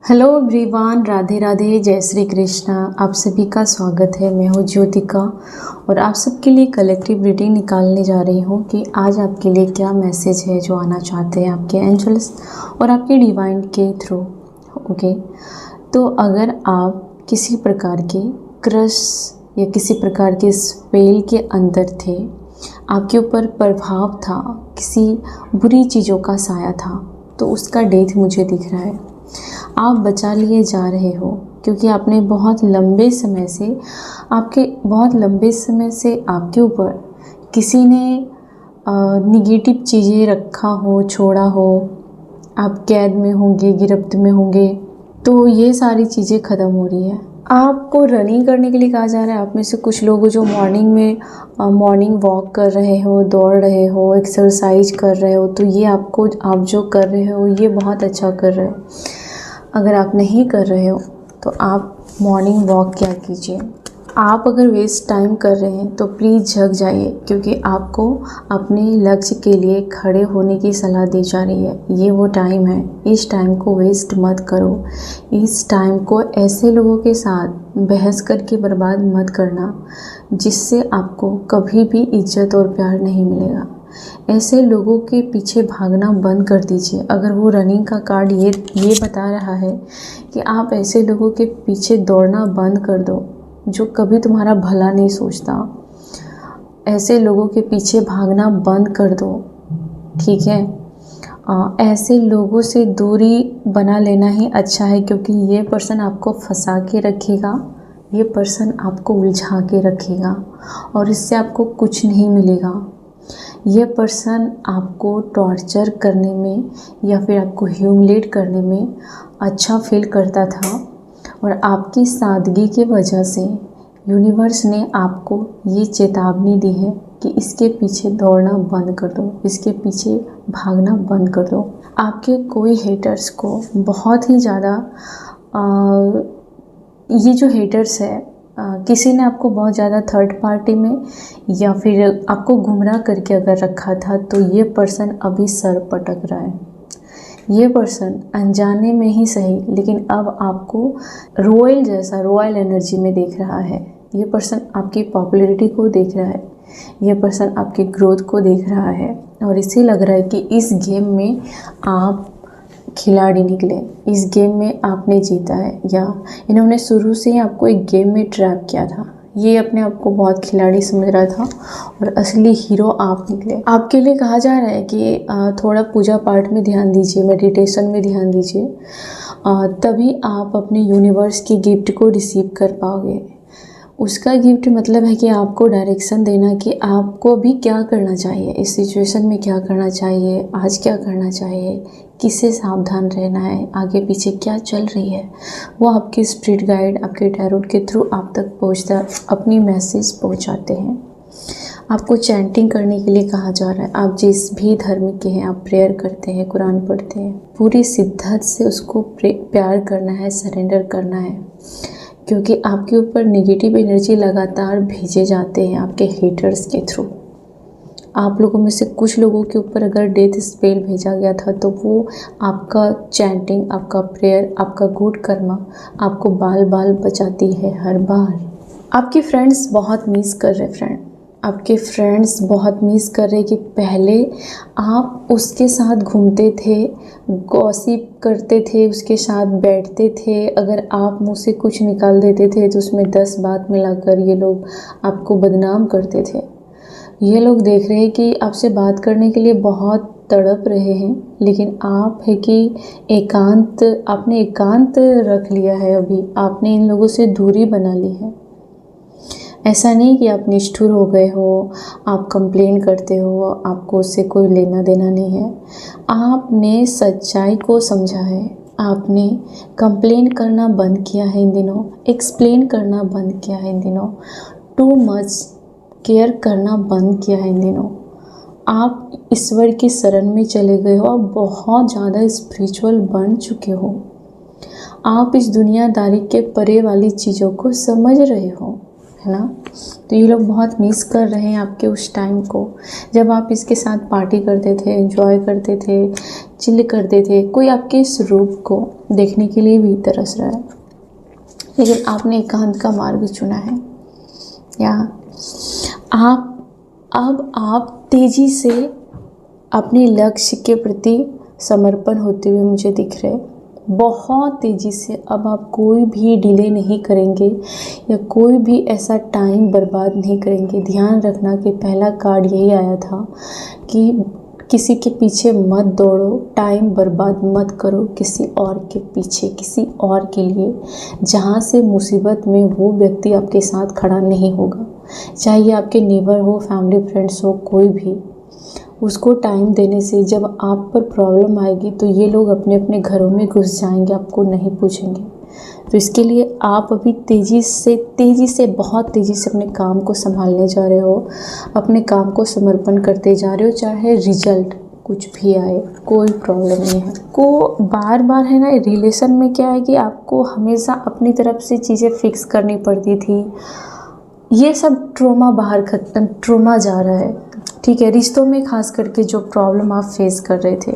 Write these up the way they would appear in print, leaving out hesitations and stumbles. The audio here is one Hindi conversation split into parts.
हेलो एवरीवन, राधे राधे, जय श्री कृष्णा। आप सभी का स्वागत है। मैं हूँ ज्योतिका और आप सबके लिए कलेक्टिव रीडिंग निकालने जा रही हूँ कि आज आपके लिए क्या मैसेज है जो आना चाहते हैं आपके एंजल्स और आपके डिवाइन के थ्रू। ओके, तो अगर आप किसी प्रकार के क्रश या किसी प्रकार के स्पेल के अंदर थे, आपके ऊपर प्रभाव था, किसी बुरी चीज़ों का साया था, तो उसका डेथ मुझे दिख रहा है। आप बचा लिए जा रहे हो क्योंकि आपने बहुत लंबे समय से आपके ऊपर किसी ने निगेटिव चीज़ें रखा हो, छोड़ा हो। आप कैद में होंगे, गिरफ्त में होंगे, तो ये सारी चीज़ें ख़त्म हो रही है। आपको रनिंग करने के लिए कहा जा रहा है। आप में से कुछ लोग जो मॉर्निंग वॉक कर रहे हो, दौड़ रहे हो, एक्सरसाइज कर रहे हो, तो ये आप जो कर रहे हो ये बहुत अच्छा कर रहे हो। अगर आप नहीं कर रहे हो तो आप मॉर्निंग वॉक क्या कीजिए। आप अगर वेस्ट टाइम कर रहे हैं तो प्लीज़ जग जाइए, क्योंकि आपको अपने लक्ष्य के लिए खड़े होने की सलाह दी जा रही है। ये वो टाइम है, इस टाइम को वेस्ट मत करो। इस टाइम को ऐसे लोगों के साथ बहस करके बर्बाद मत करना जिससे आपको कभी भी इज्जत और प्यार नहीं मिलेगा। ऐसे लोगों के पीछे भागना बंद कर दीजिए। अगर वो रनिंग का कार्ड ये बता रहा है कि आप ऐसे लोगों के पीछे दौड़ना बंद कर दो जो कभी तुम्हारा भला नहीं सोचता। ऐसे लोगों के पीछे भागना बंद कर दो, ठीक है। ऐसे लोगों से दूरी बना लेना ही अच्छा है, क्योंकि ये पर्सन आपको फंसा के रखेगा, ये पर्सन आपको उलझा के रखेगा और इससे आपको कुछ नहीं मिलेगा। ये पर्सन आपको टॉर्चर करने में या फिर आपको ह्यूमिलेट करने में अच्छा फील करता था, और आपकी सादगी की वजह से यूनिवर्स ने आपको ये चेतावनी दी है कि इसके पीछे दौड़ना बंद कर दो, इसके पीछे भागना बंद कर दो। आपके कोई हेटर्स को बहुत ही ज़्यादा ये जो हेटर्स है, किसी ने आपको बहुत ज़्यादा थर्ड पार्टी में या फिर आपको गुमराह करके अगर रखा था, तो ये पर्सन अभी सर पटक रहा है। ये पर्सन अनजाने में ही सही, लेकिन अब आपको रॉयल एनर्जी में देख रहा है। ये पर्सन आपकी पॉपुलैरिटी को देख रहा है, ये पर्सन आपकी ग्रोथ को देख रहा है, और इसे लग रहा है कि इस गेम में आप खिलाड़ी निकले, इस गेम में आपने जीता है, या इन्होंने शुरू से ही आपको एक गेम में ट्रैप किया था। ये अपने आप को बहुत खिलाड़ी समझ रहा था और असली हीरो आप निकले। आपके लिए कहा जा रहा है कि थोड़ा पूजा पाठ में ध्यान दीजिए, मेडिटेशन में ध्यान दीजिए, तभी आप अपने यूनिवर्स की गिफ्ट को रिसीव कर पाओगे। उसका गिफ्ट मतलब है कि आपको डायरेक्शन देना कि आपको अभी क्या करना चाहिए, इस सिचुएशन में क्या करना चाहिए, आज क्या करना चाहिए, किससे सावधान रहना है, आगे पीछे क्या चल रही है। वो आपके स्पिरिट गाइड, आपके टैरोट के थ्रू आप तक अपनी मैसेज पहुंचाते हैं। आपको चैंटिंग करने के लिए कहा जा रहा है। आप जिस भी धर्म के हैं, आप प्रेयर करते हैं, कुरान पढ़ते हैं, पूरी शिद्दत से उसको प्यार करना है, सरेंडर करना है, क्योंकि आपके ऊपर नेगेटिव एनर्जी लगातार भेजे जाते हैं आपके हेटर्स के थ्रू। आप लोगों में से कुछ लोगों के ऊपर अगर डेथ स्पेल भेजा गया था, तो वो आपका चैंटिंग, आपका प्रेयर, आपका गुड कर्मा आपको बाल बाल बचाती है हर बार। आपके फ्रेंड्स बहुत मिस कर रहे आपके फ्रेंड्स बहुत मिस कर रहे कि पहले आप उसके साथ घूमते थे, गॉसिप करते थे, उसके साथ बैठते थे। अगर आप मुंह से कुछ निकाल देते थे तो उसमें 10 बात मिलाकर ये लोग आपको बदनाम करते थे। ये लोग देख रहे हैं कि आपसे बात करने के लिए बहुत तड़प रहे हैं, लेकिन आप है कि आपने एकांत रख लिया है। अभी आपने इन लोगों से दूरी बना ली है। ऐसा नहीं कि आप निष्ठुर हो गए हो, आप कंप्लेन करते हो, आपको उससे कोई लेना देना नहीं है। आपने सच्चाई को समझा है, आपने कंप्लेन करना बंद किया है इन दिनों, एक्सप्लेन करना बंद किया है इन दिनों, टू मच केयर करना बंद किया है इन दिनों। आप ईश्वर की शरण में चले गए हो और बहुत ज़्यादा स्पिरिचुअल बन चुके हो। आप इस दुनियादारी के परे वाली चीज़ों को समझ रहे हो, है ना। तो ये लोग बहुत मिस कर रहे हैं आपके उस टाइम को, जब आप इसके साथ पार्टी करते थे, एंजॉय करते थे, चिल करते थे। कोई आपके इस रूप को देखने के लिए भी तरस रहा है, लेकिन आपने एकांत का मार्ग चुना है। या आप तेज़ी से अपने लक्ष्य के प्रति समर्पण होते हुए मुझे दिख रहे, बहुत तेज़ी से। अब आप कोई भी डिले नहीं करेंगे या कोई भी ऐसा टाइम बर्बाद नहीं करेंगे। ध्यान रखना कि पहला कार्ड यही आया था कि किसी के पीछे मत दौड़ो, टाइम बर्बाद मत करो किसी और के पीछे, किसी और के लिए, जहाँ से मुसीबत में वो व्यक्ति आपके साथ खड़ा नहीं होगा। चाहे ये आपके नेबर हो, फैमिली फ्रेंड्स हो, कोई भी। उसको टाइम देने से जब आप पर प्रॉब्लम आएगी तो ये लोग अपने अपने घरों में घुस जाएंगे, आपको नहीं पूछेंगे। तो इसके लिए आप अभी तेज़ी से बहुत तेज़ी से अपने काम को संभालने जा रहे हो, अपने काम को समर्पण करते जा रहे हो। चाहे रिजल्ट कुछ भी आए, कोई प्रॉब्लम नहीं है। को बार बार है ना, रिलेशन में क्या है कि आपको हमेशा अपनी तरफ से चीज़ें फिक्स करनी पड़ती थी। ये सब ट्रॉमा बाहर खत्म, ट्रॉमा जा रहा है, ठीक है। रिश्तों में खास करके जो प्रॉब्लम आप फेस कर रहे थे,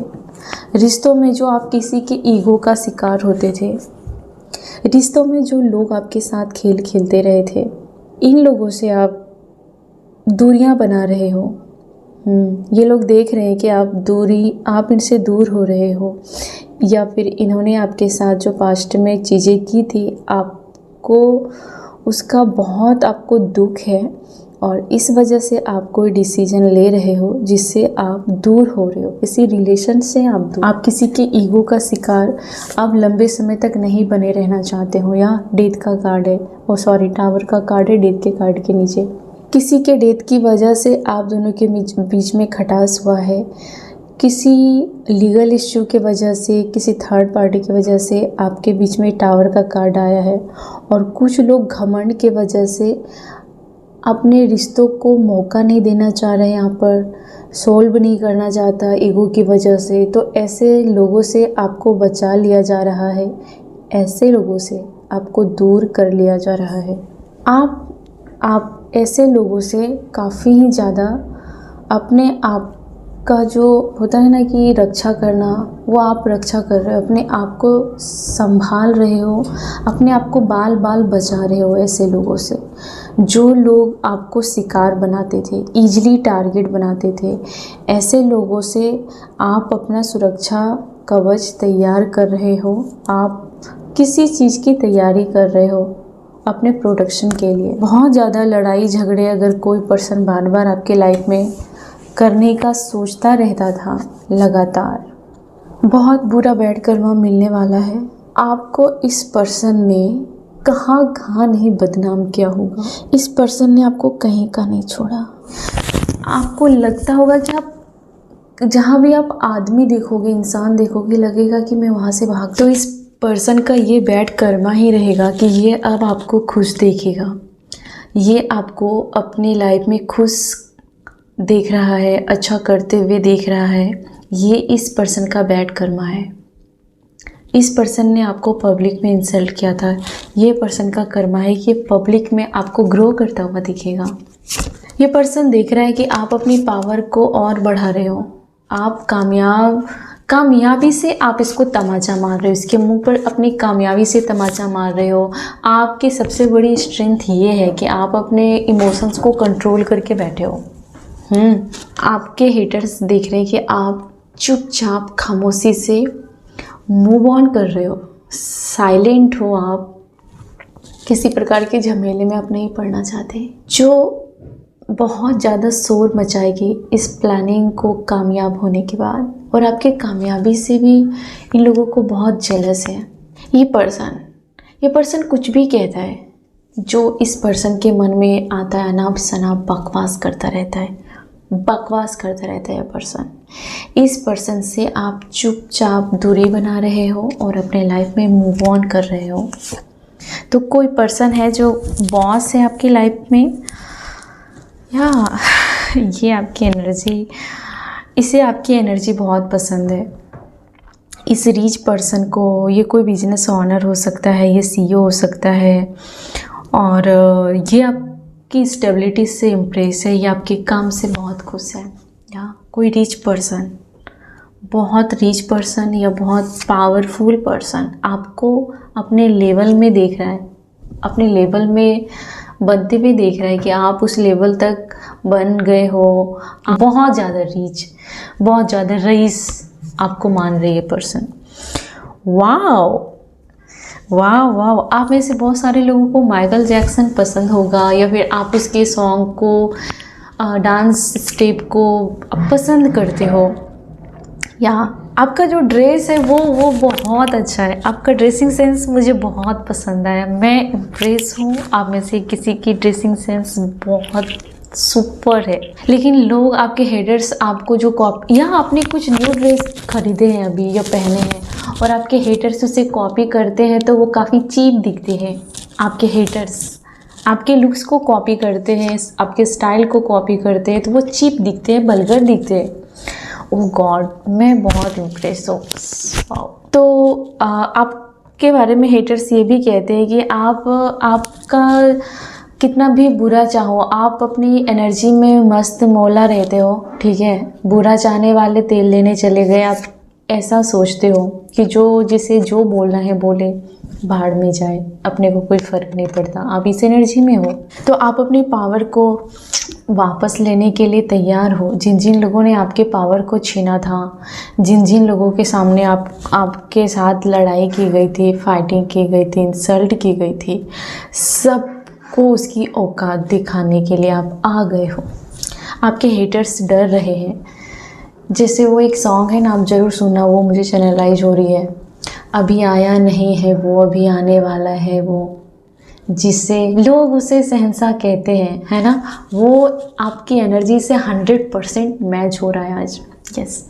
रिश्तों में जो आप किसी के ईगो का शिकार होते थे, रिश्तों में जो लोग आपके साथ खेल खेलते रहे थे, इन लोगों से आप दूरियां बना रहे हो। ये लोग देख रहे हैं कि आप इनसे दूर हो रहे हो, या फिर इन्होंने आपके साथ जो पास्ट में चीज़ें की थी, आपको उसका बहुत आपको दुख है और इस वजह से आप कोई डिसीजन ले रहे हो जिससे आप दूर हो रहे हो, किसी रिलेशन से आप दूर। आप किसी के ईगो का शिकार आप लंबे समय तक नहीं बने रहना चाहते हो। या डेथ का कार्ड है, टावर का कार्ड है, डेथ के कार्ड के नीचे किसी के डेथ की वजह से आप दोनों के बीच में खटास हुआ है, किसी लीगल इश्यू के वजह से, किसी थर्ड पार्टी की वजह से आपके बीच में टावर का कार्ड आया है। और कुछ लोग घमंड के वजह से अपने रिश्तों को मौका नहीं देना चाह रहे हैं, यहाँ पर सोल्व नहीं करना चाहता ईगो की वजह से। तो ऐसे लोगों से आपको बचा लिया जा रहा है, ऐसे लोगों से आपको दूर कर लिया जा रहा है। आप ऐसे लोगों से काफ़ी ही ज़्यादा अपने आप का जो होता है ना कि रक्षा करना, वो आप रक्षा कर रहे हो, अपने आप को संभाल रहे हो, अपने आप को बाल बाल बचा रहे हो ऐसे लोगों से। जो लोग आपको शिकार बनाते थे, ईजिली टारगेट बनाते थे, ऐसे लोगों से आप अपना सुरक्षा कवच तैयार कर रहे हो। आप किसी चीज़ की तैयारी कर रहे हो अपने प्रोटेक्शन के लिए। बहुत ज़्यादा लड़ाई झगड़े अगर कोई पर्सन बार बार आपके लाइफ में करने का सोचता रहता था लगातार, बहुत बुरा बैड कर्मा मिलने वाला है। आपको इस पर्सन ने कहाँ नहीं बदनाम किया होगा, इस पर्सन ने आपको कहीं का नहीं छोड़ा। आपको लगता होगा कि आप जहाँ भी आप आदमी देखोगे, इंसान देखोगे, लगेगा कि मैं वहाँ से भाग। तो इस पर्सन का ये बैड कर्मा ही रहेगा कि ये अब आपको खुश देखेगा, ये आपको अपनी लाइफ में खुश देख रहा है, अच्छा करते हुए देख रहा है। ये इस पर्सन का बैड कर्मा है। इस पर्सन ने आपको पब्लिक में इंसल्ट किया था, ये पर्सन का कर्मा है कि पब्लिक में आपको ग्रो करता हुआ दिखेगा। ये पर्सन देख रहा है कि आप अपनी पावर को और बढ़ा रहे हो, आप कामयाबी से आप इसको तमाचा मार रहे हो, इसके मुंह पर अपनी कामयाबी से तमाचा मार रहे हो। आपकी सबसे बड़ी स्ट्रेंथ ये है कि आप अपने इमोशंस को कंट्रोल करके बैठे हो। आपके हेटर्स देख रहे हैं कि आप चुपचाप खामोशी से मूव ऑन कर रहे हो, साइलेंट हो, आप किसी प्रकार के झमेले में आप नहीं पड़ना चाहते, जो बहुत ज़्यादा शोर मचाएगी इस प्लानिंग को कामयाब होने के बाद। और आपके कामयाबी से भी इन लोगों को बहुत जेलस है। ये पर्सन कुछ भी कहता है, जो इस पर्सन के मन में आता है अनाप शनाप बकवास करता रहता है यह पर्सन। इस पर्सन से आप चुपचाप दूरी बना रहे हो और अपने लाइफ में मूव ऑन कर रहे हो। तो कोई पर्सन है जो बॉस है आपकी लाइफ में, या ये आपकी एनर्जी, इसे आपकी एनर्जी बहुत पसंद है। इस रिच पर्सन को, ये कोई बिजनेस ओनर हो सकता है, ये सीईओ हो सकता है, और ये आपकी स्टेबिलिटी से इम्प्रेस है या आपके काम से बहुत खुश है, या कोई रिच पर्सन, बहुत रिच पर्सन या बहुत पावरफुल पर्सन आपको अपने लेवल में देख रहा है, अपने लेवल में बनते हुए देख रहा है कि आप उस लेवल तक बन गए हो। बहुत ज़्यादा रीच, बहुत ज़्यादा रईस आपको मान रही है पर्सन। वाओ वाह वाह, आप में से बहुत सारे लोगों को माइकल जैक्सन पसंद होगा, या फिर आप उसके सॉन्ग को, डांस स्टेप को पसंद करते हो, या आपका जो ड्रेस है वो बहुत अच्छा है। आपका ड्रेसिंग सेंस मुझे बहुत पसंद आया, मैं इम्प्रेस हूँ। आप में से किसी की ड्रेसिंग सेंस बहुत सुपर है, लेकिन लोग आपके हेटर्स आपको जो कॉपी, या आपने कुछ न्यू ड्रेस खरीदे हैं अभी या पहने हैं और आपके हेटर्स उसे कॉपी करते हैं तो वो काफ़ी चीप दिखते हैं। आपके हेटर्स आपके लुक्स को कॉपी करते हैं, आपके स्टाइल को कॉपी करते हैं तो वो चीप दिखते हैं, वल्गर दिखते हैं। ओह गॉड, मैं बहुत इम्प्रेस हूँ। तो आपके बारे में हेटर्स ये भी कहते हैं कि आपका कितना भी बुरा चाहो, आप अपनी एनर्जी में मस्त मौला रहते हो, ठीक है। बुरा चाहने वाले तेल लेने चले गए, आप ऐसा सोचते हो कि जो जिसे जो बोलना है बोले, भाड़ में जाए, अपने को कोई फ़र्क नहीं पड़ता, आप इस एनर्जी में हो। तो आप अपनी पावर को वापस लेने के लिए तैयार हो। जिन जिन लोगों ने आपके पावर को छीना था, जिन जिन लोगों के सामने आपके साथ लड़ाई की गई थी, फाइटिंग की गई थी, इंसल्ट की गई थी, सबको उसकी औकात दिखाने के लिए आप आ गए हो। आपके हेटर्स डर रहे हैं। जैसे वो एक सॉन्ग है ना, आप ज़रूर सुनना, वो मुझे चैनलाइज हो रही है, अभी आया नहीं है वो, अभी आने वाला है वो, जिससे लोग उसे शहंशाह कहते हैं, है ना। वो आपकी एनर्जी से 100% मैच हो रहा है आज। यस,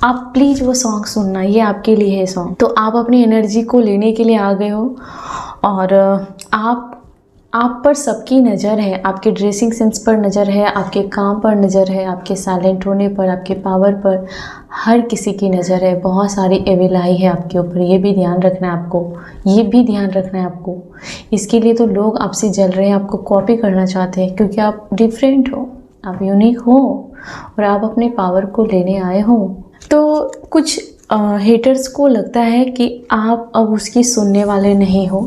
आप प्लीज़ वो सॉन्ग सुनना, ये आपके लिए है सॉन्ग। तो आप अपनी एनर्जी को लेने के लिए आ गए हो और आप पर सबकी नज़र है, आपके ड्रेसिंग सेंस पर नज़र है, आपके काम पर नज़र है, आपके साइलेंट होने पर, आपके पावर पर, हर किसी की नज़र है। बहुत सारी एविल आई है आपके ऊपर, ये भी ध्यान रखना है आपको, ये भी ध्यान रखना है आपको। इसके लिए तो लोग आपसे जल रहे हैं, आपको कॉपी करना चाहते हैं, क्योंकि आप डिफरेंट हो, आप यूनिक हो और आप अपने पावर को लेने आए हो। तो कुछ हेटर्स को लगता है कि आप अब उसकी सुनने वाले नहीं हो,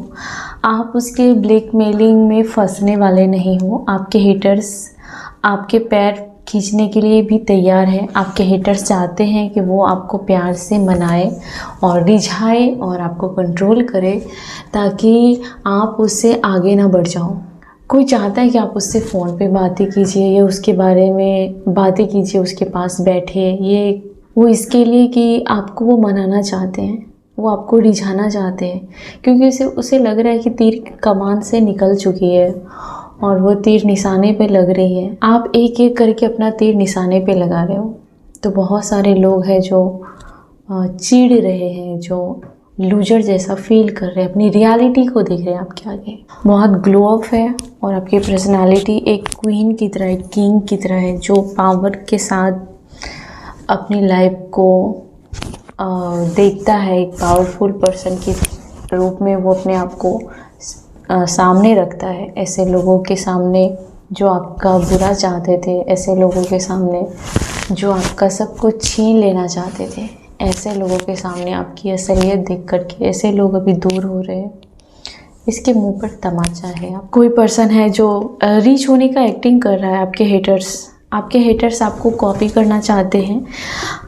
आप उसके ब्लैकमेलिंग में फंसने वाले नहीं हो। आपके हेटर्स आपके पैर खींचने के लिए भी तैयार हैं। आपके हेटर्स चाहते हैं कि वो आपको प्यार से मनाए और रिझाए और आपको कंट्रोल करे, ताकि आप उससे आगे ना बढ़ जाओ। कोई चाहता है कि आप उससे फ़ोन पे बातें कीजिए या उसके बारे में बातें कीजिए, उसके पास बैठे, ये वो इसके लिए कि आपको वो मनाना चाहते हैं, वो आपको रिझाना चाहते हैं, क्योंकि उसे लग रहा है कि तीर कमान से निकल चुकी है और वो तीर निशाने पे लग रही है। आप एक एक करके अपना तीर निशाने पे लगा रहे हो। तो बहुत सारे लोग हैं जो चिढ़ रहे हैं, जो लूजर जैसा फील कर रहे हैं, अपनी रियलिटी को देख रहे हैं आपके आगे। बहुत ग्लो अप है और आपकी पर्सनालिटी एक क्वीन की तरह, एक किंग की तरह है, जो पावर के साथ अपनी लाइफ को देखता है। एक पावरफुल पर्सन के रूप में वो अपने आप को सामने रखता है। ऐसे लोगों के सामने जो आपका बुरा चाहते थे, ऐसे लोगों के सामने जो आपका सब कुछ छीन लेना चाहते थे, ऐसे लोगों के सामने आपकी असलियत देख करके ऐसे लोग अभी दूर हो रहे हैं। इसके मुंह पर तमाचा है। कोई पर्सन है जो रीच होने का एक्टिंग कर रहा है। आपके हेटर्स आपको कॉपी करना चाहते हैं।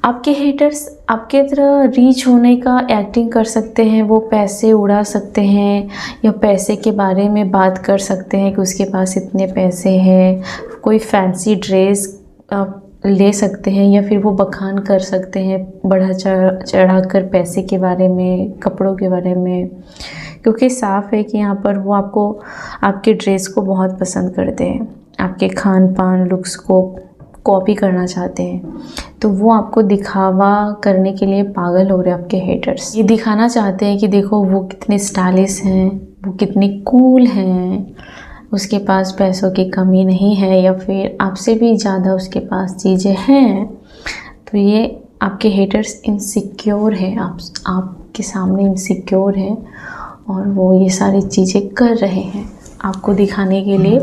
आपके हेटर्स आपके तरह रीच होने का एक्टिंग कर सकते हैं। वो पैसे उड़ा सकते हैं या पैसे के बारे में बात कर सकते हैं कि उसके पास इतने पैसे हैं। कोई फैंसी ड्रेस ले सकते हैं या फिर वो बखान कर सकते हैं बढ़ा चढ़ा कर पैसे के बारे में, कपड़ों के बारे में, क्योंकि साफ़ है कि यहाँ पर वो आपके ड्रेस को बहुत पसंद करते हैं, आपके खान पान लुक्स को कॉपी करना चाहते हैं। तो वो आपको दिखावा करने के लिए पागल हो रहे हैं। आपके हेटर्स ये दिखाना चाहते हैं कि देखो वो कितने स्टाइलिश हैं, वो कितने कूल हैं, उसके पास पैसों की कमी नहीं है या फिर आपसे भी ज़्यादा उसके पास चीज़ें हैं। तो ये आपके हेटर्स इनसिक्योर है, आपके सामने इनसिक्योर है और वो ये सारी चीज़ें कर रहे हैं आपको दिखाने के लिए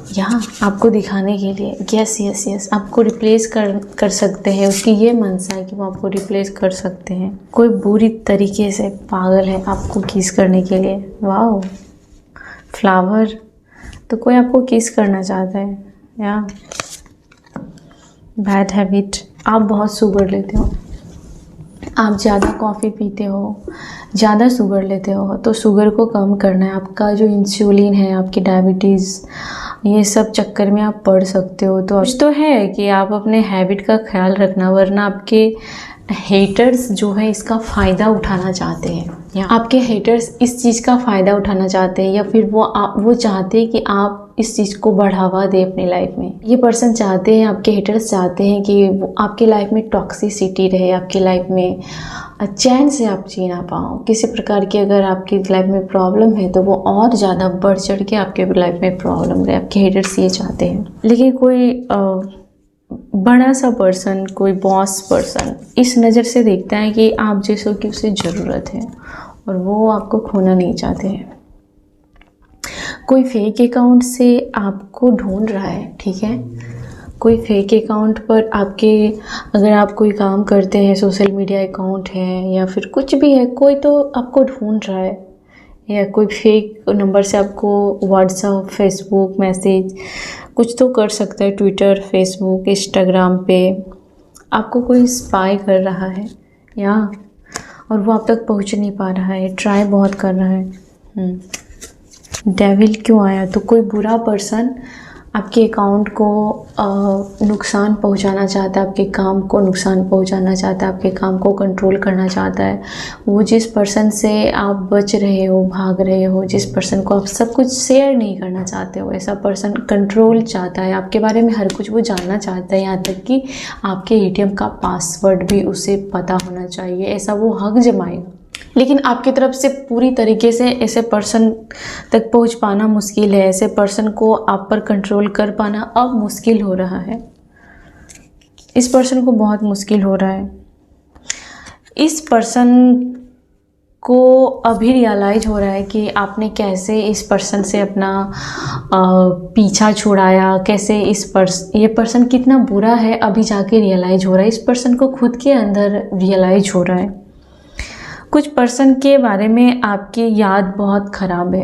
यहाँ आपको दिखाने के लिए यस यस यस आपको रिप्लेस कर सकते हैं। उसकी ये मनसा है कि वो आपको रिप्लेस कर सकते हैं। कोई बुरी तरीके से पागल है आपको किस करने के लिए। वाओ, फ्लावर, तो कोई आपको किस करना चाहता है। या बैड हैबिट, आप बहुत शुगर लेते हो, आप ज़्यादा कॉफ़ी पीते हो, ज़्यादा शुगर लेते हो, तो शुगर को कम करना है। आपका जो इंसुलिन है, आपकी डायबिटीज़, ये सब चक्कर में आप पड़ सकते हो। तो कुछ तो है कि आप अपने हैबिट का ख्याल रखना, वरना आपके हेटर्स जो है इसका फ़ायदा उठाना चाहते हैं, या आपके हेटर्स इस चीज़ का फ़ायदा उठाना चाहते हैं, या फिर वो चाहते हैं कि आप इस चीज़ को बढ़ावा दें अपनी लाइफ में। ये पर्सन चाहते हैं, आपके हेटर्स चाहते हैं कि वो आपके लाइफ में टॉक्सिसिटी रहे, आपकी लाइफ में चैन से आप जी ना पाओ। किसी प्रकार की अगर आपकी लाइफ में प्रॉब्लम है तो वो और ज़्यादा बढ़ चढ़ के आपके लाइफ में प्रॉब्लम रहे। आपके हेटर्स ये चाहते हैं। लेकिन कोई बड़ा सा पर्सन, कोई बॉस पर्सन इस नज़र से देखता है कि आप जैसों की उसे ज़रूरत है और वो आपको खोना नहीं चाहते हैं। कोई फेक अकाउंट से आपको ढूंढ रहा है, ठीक है। कोई फेक अकाउंट पर आपके, अगर आप कोई काम करते हैं, सोशल मीडिया अकाउंट है या फिर कुछ भी है, कोई तो आपको ढूंढ रहा है, या कोई फेक नंबर से आपको व्हाट्सएप, फेसबुक मैसेज कुछ तो कर सकता है। ट्विटर, फेसबुक, इंस्टाग्राम पे आपको कोई स्पाई कर रहा है, या और वो आप तक पहुंच नहीं पा रहा है, ट्राई बहुत कर रहा है। डेविल क्यों आया? तो कोई बुरा पर्सन आपके अकाउंट को नुकसान पहुंचाना चाहता है, आपके काम को नुकसान पहुंचाना चाहता है, आपके काम को कंट्रोल करना चाहता है। वो जिस पर्सन से आप बच रहे हो, भाग रहे हो, जिस पर्सन को आप सब कुछ शेयर नहीं करना चाहते हो, ऐसा पर्सन कंट्रोल चाहता है आपके बारे में, हर कुछ वो जानना चाहता है, यहाँ तक कि आपके ATM का पासवर्ड भी उसे पता होना चाहिए। ऐसा वो हक जमाएगा। लेकिन आपकी तरफ से पूरी तरीके से ऐसे पर्सन तक पहुंच पाना मुश्किल है। ऐसे पर्सन को आप पर कंट्रोल कर पाना अब मुश्किल हो रहा है। इस पर्सन को बहुत मुश्किल हो रहा है। इस पर्सन को अभी रियलाइज हो रहा है कि आपने कैसे इस पर्सन से अपना पीछा छुड़ाया, कैसे ये पर्सन कितना बुरा है, अभी जाके रियलाइज हो रहा है। इस पर्सन को खुद के अंदर रियलाइज हो रहा है। कुछ पर्सन के बारे में आपकी याद बहुत ख़राब है,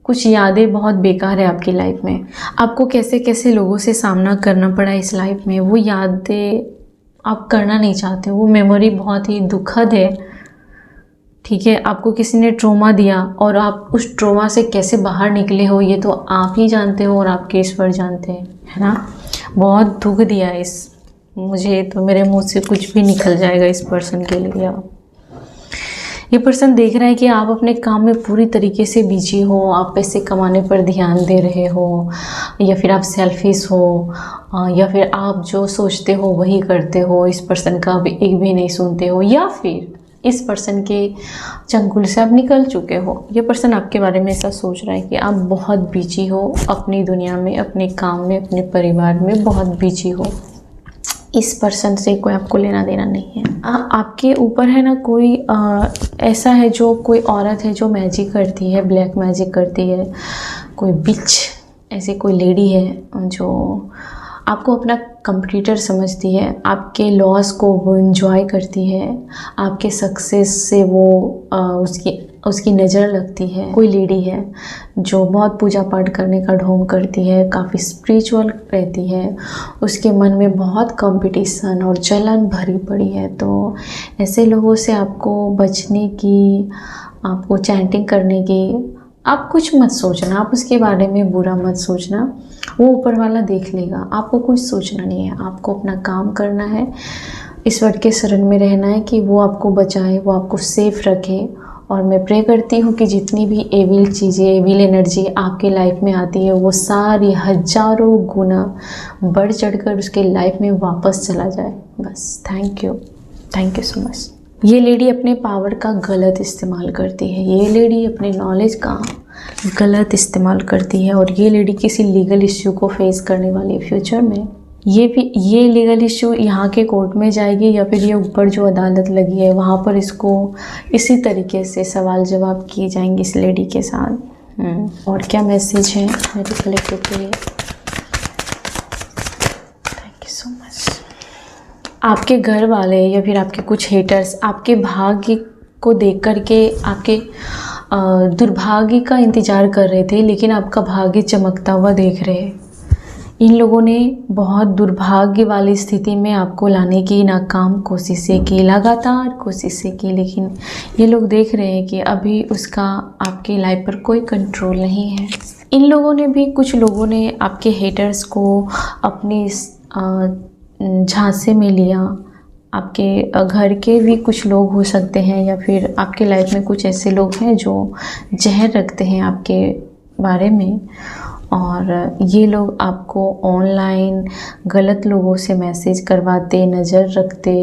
कुछ यादें बहुत बेकार है आपकी लाइफ में। आपको कैसे कैसे लोगों से सामना करना पड़ा इस लाइफ में, वो यादें आप करना नहीं चाहते। वो मेमोरी बहुत ही दुखद है, ठीक है। आपको किसी ने ट्रॉमा दिया और आप उस ट्रॉमा से कैसे बाहर निकले हो ये तो आप ही जानते हो और आपके ईश्वर जानते हैं, है ना। बहुत दुख दिया मुझे तो मेरे मुँह से कुछ भी निकल जाएगा इस पर्सन के लिए। ये पर्सन देख रहा है कि आप अपने काम में पूरी तरीके से बिजी हो, आप पैसे कमाने पर ध्यान दे रहे हो, या फिर आप सेल्फिश हो, या फिर आप जो सोचते हो वही करते हो, इस पर्सन का एक भी नहीं सुनते हो, या फिर इस पर्सन के चंगुल से आप निकल चुके हो। ये पर्सन आपके बारे में ऐसा सोच रहा है कि आप बहुत बिजी हो अपनी दुनिया में, अपने काम में, अपने परिवार में बहुत बिजी हो। इस पर्सन से कोई आपको लेना देना नहीं है। आपके ऊपर है ना कोई ऐसा है, जो कोई औरत है जो मैजिक करती है, ब्लैक मैजिक करती है, कोई बिच ऐसी कोई लेडी है जो आपको अपना कंप्लीटर समझती है, आपके लॉस को वो एंजॉय करती है, आपके सक्सेस से वो उसकी नज़र लगती है। कोई लेडी है जो बहुत पूजा पाठ करने का ढोंग करती है, काफ़ी स्पिरिचुअल रहती है, उसके मन में बहुत कंपटीशन और जलन भरी पड़ी है। तो ऐसे लोगों से आपको बचने की, आपको चैंटिंग करने की, आप कुछ मत सोचना, आप उसके बारे में बुरा मत सोचना, वो ऊपर वाला देख लेगा। आपको कुछ सोचना नहीं है, आपको अपना काम करना है, ईश्वर के शरण में रहना है कि वो आपको बचाए, वो आपको सेफ रखे। और मैं प्रे करती हूँ कि जितनी भी एविल चीज़ें, एविल एनर्जी आपके लाइफ में आती है, वो सारी हजारों गुना बढ़ चढ़कर उसके लाइफ में वापस चला जाए। बस थैंक यू सो मच। ये लेडी अपने पावर का गलत इस्तेमाल करती है, ये लेडी अपने नॉलेज का गलत इस्तेमाल करती है, और ये लेडी किसी लीगल इश्यू को फेस करने वाली है फ्यूचर में। ये लीगल इश्यू यहाँ के कोर्ट में जाएगी, या फिर ये ऊपर जो अदालत लगी है वहाँ पर इसको इसी तरीके से सवाल जवाब किए जाएंगे इस लेडी के साथ। और क्या मैसेज है मेरे कलेक्टिव के लिए? आपके घर वाले या फिर आपके कुछ हेटर्स आपके भाग्य को देख कर के आपके दुर्भाग्य का इंतज़ार कर रहे थे, लेकिन आपका भाग्य चमकता हुआ देख रहे हैं। इन लोगों ने बहुत दुर्भाग्य वाली स्थिति में आपको लाने की नाकाम कोशिशें की, लगातार कोशिशें की, लेकिन ये लोग देख रहे हैं कि अभी उसका आपकी लाइफ पर कोई कंट्रोल नहीं है। इन लोगों ने भी, कुछ लोगों ने आपके हेटर्स को अपनी झांसे में लिया। आपके घर के भी कुछ लोग हो सकते हैं, या फिर आपके लाइफ में कुछ ऐसे लोग हैं जो जहर रखते हैं आपके बारे में, और ये लोग आपको ऑनलाइन गलत लोगों से मैसेज करवाते, नज़र रखते,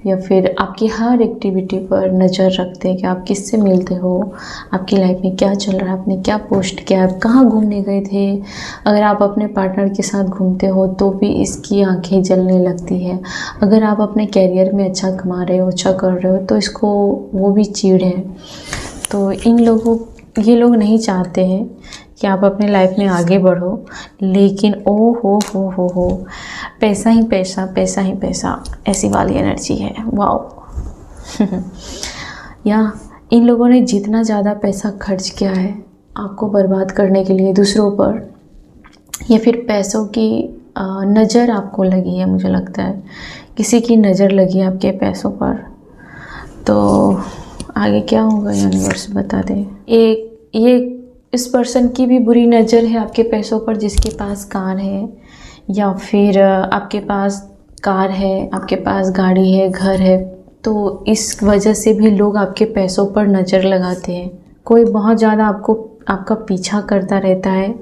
या फिर आपकी हर एक्टिविटी पर नज़र रखते कि आप किससे मिलते हो, आपकी लाइफ में क्या चल रहा है, आपने क्या पोस्ट किया, आप कहाँ घूमने गए थे। अगर आप अपने पार्टनर के साथ घूमते हो तो भी इसकी आंखें जलने लगती है। अगर आप अपने कैरियर में अच्छा कमा रहे हो, अच्छा कर रहे हो, तो इसको वो भी चिढ़ है। तो ये लोग नहीं चाहते हैं कि आप अपने लाइफ में आगे बढ़ो, लेकिन ओ हो पैसा ही पैसा, पैसा ही पैसा, ऐसी वाली एनर्जी है। वाओ या इन लोगों ने जितना ज़्यादा पैसा खर्च किया है आपको बर्बाद करने के लिए दूसरों पर, या फिर पैसों की नज़र आपको लगी है, मुझे लगता है किसी की नज़र लगी है आपके पैसों पर। तो आगे क्या होगा यूनिवर्स बता दे। ये इस पर्सन की भी बुरी नज़र है आपके पैसों पर, जिसके पास कार है, या फिर आपके पास कार है, आपके पास गाड़ी है, घर है, तो इस वजह से भी लोग आपके पैसों पर नज़र लगाते हैं। कोई बहुत ज़्यादा आपका पीछा करता रहता है,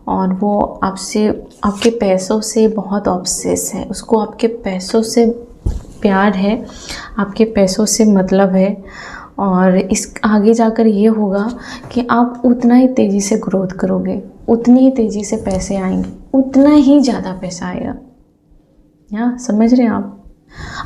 और वो आपके पैसों से बहुत ऑब्सेस है, उसको आपके पैसों से प्यार है, आपके पैसों से मतलब है। और इस आगे जाकर ये होगा कि आप उतना ही तेज़ी से ग्रोथ करोगे, उतनी ही तेज़ी से पैसे आएंगे, उतना ही ज़्यादा पैसा आएगा। यहाँ समझ रहे हैं आप।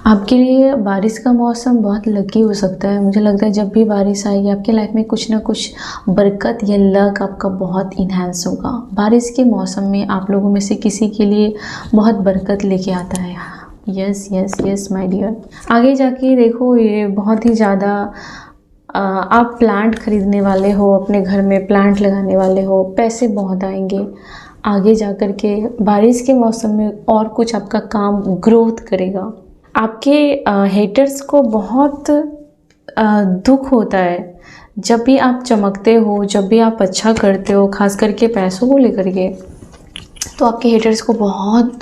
आपके लिए बारिश का मौसम बहुत लकी हो सकता है। मुझे लगता है जब भी बारिश आएगी आपके लाइफ में कुछ ना कुछ बरकत या लक आपका बहुत इन्हांस होगा। बारिश के मौसम में आप लोगों में से किसी के लिए बहुत बरकत लेके आता है। Yes yes yes my dear. आगे जाके देखो, ये बहुत ही ज़्यादा आप प्लांट खरीदने वाले हो, अपने घर में प्लांट लगाने वाले हो, पैसे बहुत आएंगे आगे जाकर के। बारिश के मौसम में और कुछ आपका काम ग्रोथ करेगा। आपके हेटर्स को बहुत दुख होता है जब भी आप चमकते हो, जब भी आप अच्छा करते हो, खास करके पैसों को लेकर के, तो आपके हेटर्स को बहुत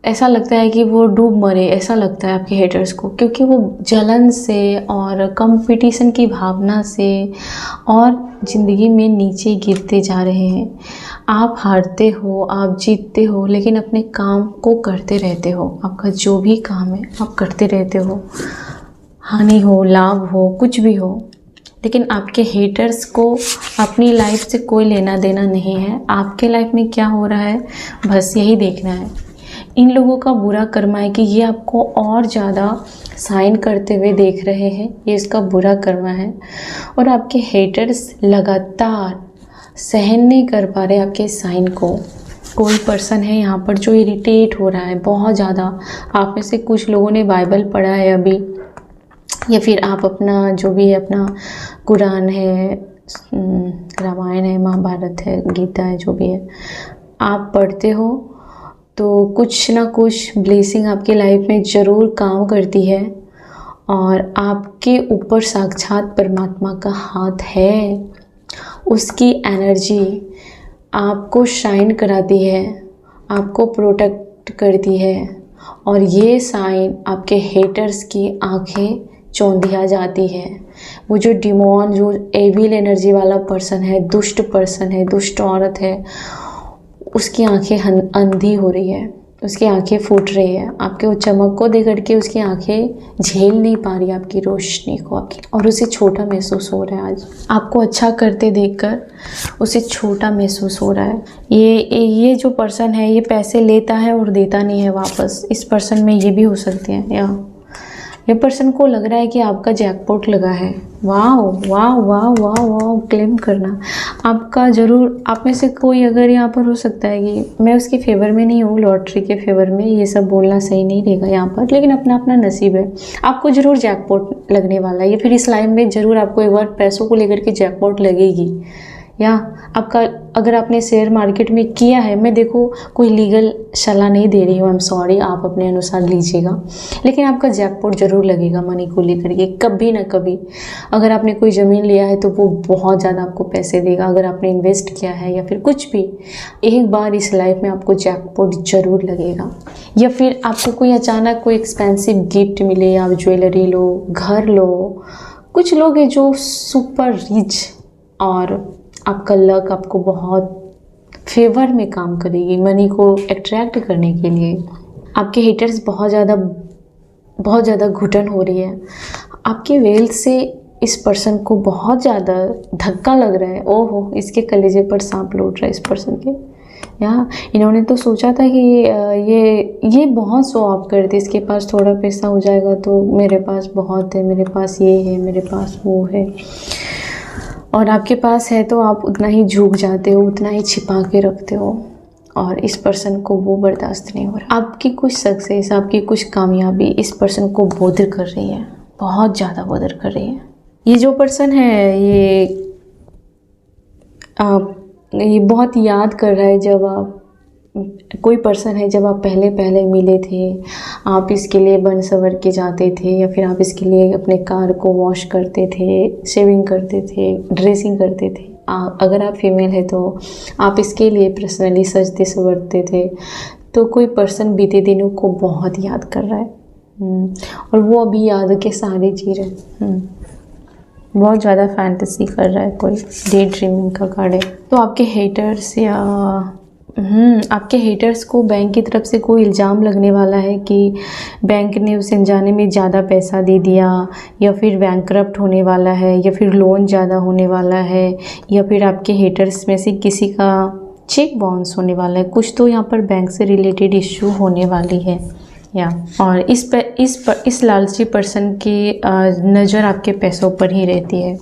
ऐसा लगता है कि वो डूब मरे, ऐसा लगता है आपके हेटर्स को, क्योंकि वो जलन से और कंपटीशन की भावना से और ज़िंदगी में नीचे गिरते जा रहे हैं। आप हारते हो, आप जीतते हो, लेकिन अपने काम को करते रहते हो। आपका जो भी काम है आप करते रहते हो, हानि हो, लाभ हो, कुछ भी हो, लेकिन आपके हेटर्स को अपनी लाइफ से कोई लेना देना नहीं है। आपके लाइफ में क्या हो रहा है बस यही देखना है। इन लोगों का बुरा कर्मा है कि ये आपको और ज़्यादा साइन करते हुए देख रहे हैं, ये इसका बुरा कर्मा है। और आपके हेटर्स लगातार सहन नहीं कर पा रहे आपके साइन को। कोई पर्सन है यहाँ पर जो इरिटेट हो रहा है बहुत ज़्यादा। आप में से कुछ लोगों ने बाइबल पढ़ा है अभी, या फिर आप अपना जो भी है, अपना कुरान है, रामायण है, महाभारत है, गीता है, जो भी है आप पढ़ते हो, तो कुछ ना कुछ ब्लेसिंग आपकी लाइफ में ज़रूर काम करती है। और आपके ऊपर साक्षात परमात्मा का हाथ है, उसकी एनर्जी आपको शाइन कराती है, आपको प्रोटेक्ट करती है। और ये साइन आपके हेटर्स की आंखें चौंधिया जाती है। वो जो डिमोन, जो एविल एनर्जी वाला पर्सन है, दुष्ट पर्सन है, दुष्ट औरत है, उसकी आंखें अंधी हो रही है, उसकी आंखें फूट रही है। आपके वो चमक को देख करके उसकी आंखें झेल नहीं पा रही आपकी रोशनी को, आपकी, और उसे छोटा महसूस हो रहा है। आज आपको अच्छा करते देखकर उसे छोटा महसूस हो रहा है। ये जो पर्सन है ये पैसे लेता है और देता नहीं है वापस। इस पर्सन में ये भी हो सकते हैं, या ये पर्सन को लग रहा है कि आपका जैकपॉट लगा है। वाह वाह वाह वाह वाह, क्लेम करना आपका ज़रूर। आप में से कोई अगर यहाँ पर हो सकता है कि मैं उसके फेवर में नहीं हूँ, लॉटरी के फेवर में, ये सब बोलना सही नहीं रहेगा यहाँ पर, लेकिन अपना अपना नसीब है। आपको ज़रूर जैकपॉट लगने वाला है, या फिर इस लाइफ में ज़रूर आपको एक बार पैसों को लेकर के जैकपॉट लगेगी। या आपका, अगर आपने शेयर मार्केट में किया है, मैं देखो कोई लीगल सलाह नहीं दे रही हूँ, आई एम सॉरी, आप अपने अनुसार लीजिएगा, लेकिन आपका जैकपॉट ज़रूर लगेगा मनी को लेकर के, कभी ना कभी। अगर आपने कोई ज़मीन लिया है तो वो बहुत ज़्यादा आपको पैसे देगा। अगर आपने इन्वेस्ट किया है या फिर कुछ भी, एक बार इस लाइफ में आपको जैकपॉट ज़रूर लगेगा। या फिर आपको कोई अचानक कोई एक्सपेंसिव गिफ्ट मिले, आप ज्वेलरी लो, घर लो। कुछ लोग हैं जो सुपर रिच, और आपका लक आपको बहुत फेवर में काम करेगी मनी को अट्रैक्ट करने के लिए। आपके हेटर्स बहुत ज़्यादा घुटन हो रही है। आपके वेल्थ से इस पर्सन को बहुत ज़्यादा धक्का लग रहा है। ओहो, इसके कलेजे पर सांप लौट रहा है इस पर्सन के। यहाँ इन्होंने तो सोचा था कि ये बहुत शो ऑफ करती, इसके पास थोड़ा पैसा हो जाएगा तो मेरे पास बहुत है, मेरे पास ये है, मेरे पास वो है। और आपके पास है तो आप उतना ही झुक जाते हो, उतना ही छिपा के रखते हो, और इस पर्सन को वो बर्दाश्त नहीं हो रहा। आपकी कुछ सक्सेस, आपकी कुछ कामयाबी इस पर्सन को बोदर कर रही है, बहुत ज़्यादा बोदर कर रही है। ये जो पर्सन है ये बहुत याद कर रहा है जब आप, कोई पर्सन है जब आप पहले पहले मिले थे, आप इसके लिए बन सवर के जाते थे, या फिर आप इसके लिए अपने कार को वॉश करते थे, शेविंग करते थे, ड्रेसिंग करते थे। अगर आप फीमेल है तो आप इसके लिए पर्सनली सजते संवरते थे। तो कोई पर्सन बीते दिनों को बहुत याद कर रहा है, और वो अभी याद के सहारे जी रहे। बहुत ज़्यादा फैंटेसी कर रहा है, कोई डे ड्रीमिंग का कार्ड है। तो आपके हेटर्स आपके हेटर्स को बैंक की तरफ से कोई इल्ज़ाम लगने वाला है कि बैंक ने उसे अनजाने में ज़्यादा पैसा दे दिया, या फिर बैंकरप्ट होने वाला है, या फिर लोन ज़्यादा होने वाला है, या फिर आपके हेटर्स में से किसी का चेक बाउंस होने वाला है। कुछ तो यहाँ पर बैंक से रिलेटेड इश्यू होने वाली है। या और इस लालची पर्सन की नज़र आपके पैसों पर ही रहती है।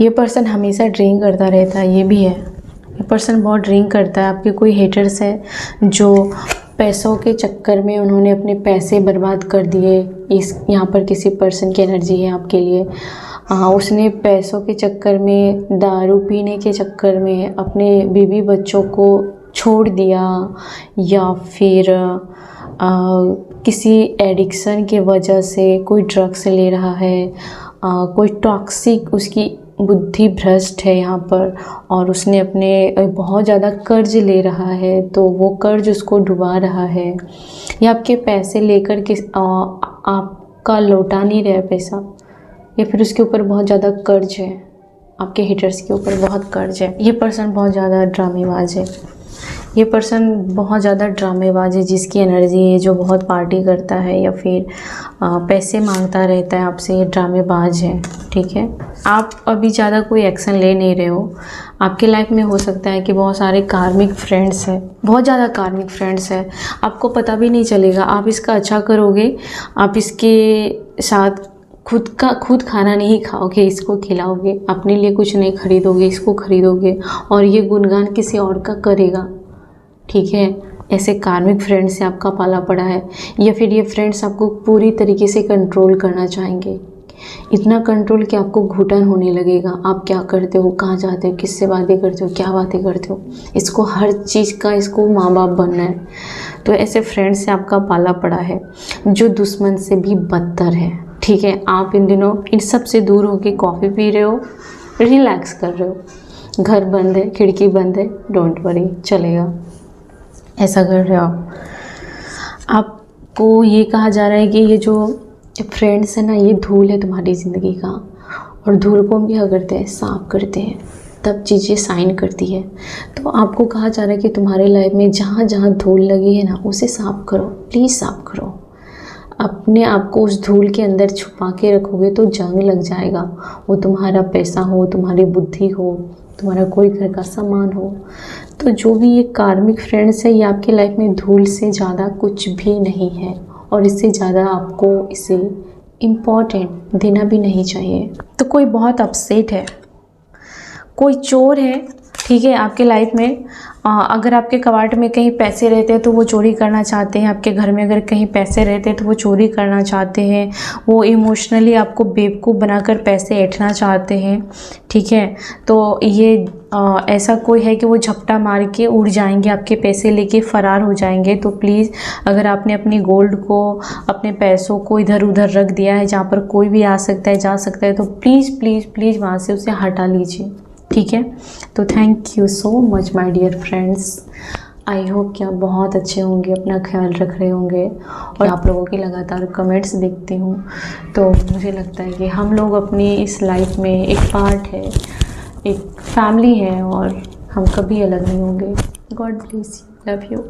ये पर्सन हमेशा ड्रिंक करता रहता है, ये भी है। ये पर्सन बहुत ड्रिंक करता है। आपके कोई हेटर्स है जो पैसों के चक्कर में उन्होंने अपने पैसे बर्बाद कर दिए। यहाँ पर किसी पर्सन की एनर्जी है आपके लिए। उसने पैसों के चक्कर में, दारू पीने के चक्कर में अपने बीवी बच्चों को छोड़ दिया, या फिर किसी एडिक्शन के वजह से कोई ड्रग्स ले रहा है, कोई टॉक्सिक, उसकी बुद्धि भ्रष्ट है यहाँ पर, और उसने अपने बहुत ज़्यादा कर्ज ले रहा है, तो वो कर्ज उसको डुबा रहा है, या आपके पैसे लेकर के आपका लौटा नहीं रहा पैसा, या फिर उसके ऊपर बहुत ज़्यादा कर्ज है। आपके हिटर्स के ऊपर बहुत कर्ज है। ये पर्सन बहुत ज़्यादा ड्रामेबाज है। ये पर्सन बहुत ज़्यादा ड्रामेबाज है, जिसकी एनर्जी है, जो बहुत पार्टी करता है या फिर पैसे मांगता रहता है आपसे। ये ड्रामेबाज है, ठीक है। आप अभी ज़्यादा कोई एक्शन ले नहीं रहे हो। आपके लाइफ में हो सकता है कि बहुत सारे कार्मिक फ्रेंड्स हैं, बहुत ज़्यादा कार्मिक फ्रेंड्स हैं। आपको पता भी नहीं चलेगा। आप इसका अच्छा करोगे, आप इसके साथ खुद खाना नहीं खाओगे, इसको खिलाओगे, अपने लिए कुछ नहीं खरीदोगे, इसको खरीदोगे, और ये गुणगान किसी और का करेगा, ठीक है। ऐसे कार्मिक फ्रेंड्स से आपका पाला पड़ा है, या फिर ये फ्रेंड्स आपको पूरी तरीके से कंट्रोल करना चाहेंगे। इतना कंट्रोल कि आपको घुटन होने लगेगा। आप क्या करते हो, कहाँ जाते हो, किससे बातें करते हो, क्या बातें करते हो, इसको हर चीज़ का, इसको माँ बाप बनना है। तो ऐसे फ्रेंड्स से आपका पाला पड़ा है, जो दुश्मन से भी बदतर है, ठीक है। आप इन दिनों इन सब से दूर होकर कॉफ़ी पी रहे हो, रिलैक्स कर रहे हो। घर बंद है, खिड़की बंद है, डोंट वरी, चलेगा, ऐसा कर रहे हो आप। आपको ये कहा जा रहा है कि ये जो फ्रेंड्स है ना, ये धूल है तुम्हारी ज़िंदगी का, और धूल को हम क्या करते हैं, साफ करते हैं, तब चीज़ें साइन करती है। तो आपको कहा जा रहा है कि तुम्हारे लाइफ में जहाँ जहाँ धूल लगी है ना, उसे साफ करो, प्लीज़ साफ करो। अपने आप को उस धूल के अंदर छुपा के रखोगे तो जंग लग जाएगा। वो तुम्हारा पैसा हो, तुम्हारी बुद्धि हो, तुम्हारा कोई घर का सामान हो। तो जो भी ये कार्मिक फ्रेंड्स है, ये आपके लाइफ में धूल से ज़्यादा कुछ भी नहीं है। और इससे ज़्यादा आपको इसे इम्पोर्टेंट देना भी नहीं चाहिए। तो कोई बहुत अपसेट है, कोई चोर है, ठीक है, आपके लाइफ में। अगर आपके कबाड़ में कहीं पैसे रहते हैं तो वो चोरी करना चाहते हैं, आपके घर में अगर कहीं पैसे रहते हैं तो वो चोरी करना चाहते हैं, वो इमोशनली आपको बेवकूफ़ बनाकर पैसे ऐंठना चाहते हैं, ठीक है। तो ये ऐसा कोई है कि वो झपटा मार के उड़ जाएंगे, आपके पैसे लेके फ़रार हो जाएंगे। तो प्लीज़, अगर आपने अपनी गोल्ड को, अपने पैसों को इधर उधर रख दिया है जहाँ पर कोई भी आ सकता है, जा सकता है, तो प्लीज़ प्लीज़ प्लीज़ वहाँ से उसे हटा लीजिए, ठीक है। तो thank you so much my dear friends. I hope कि आप बहुत अच्छे होंगे, अपना ख्याल रख रहे होंगे, और आप लोगों की लगातार कमेंट्स देखती हूँ तो मुझे लगता है कि हम लोग अपनी इस लाइफ में एक पार्ट है, एक फैमिली है, और हम कभी अलग नहीं होंगे। God bless you, love you.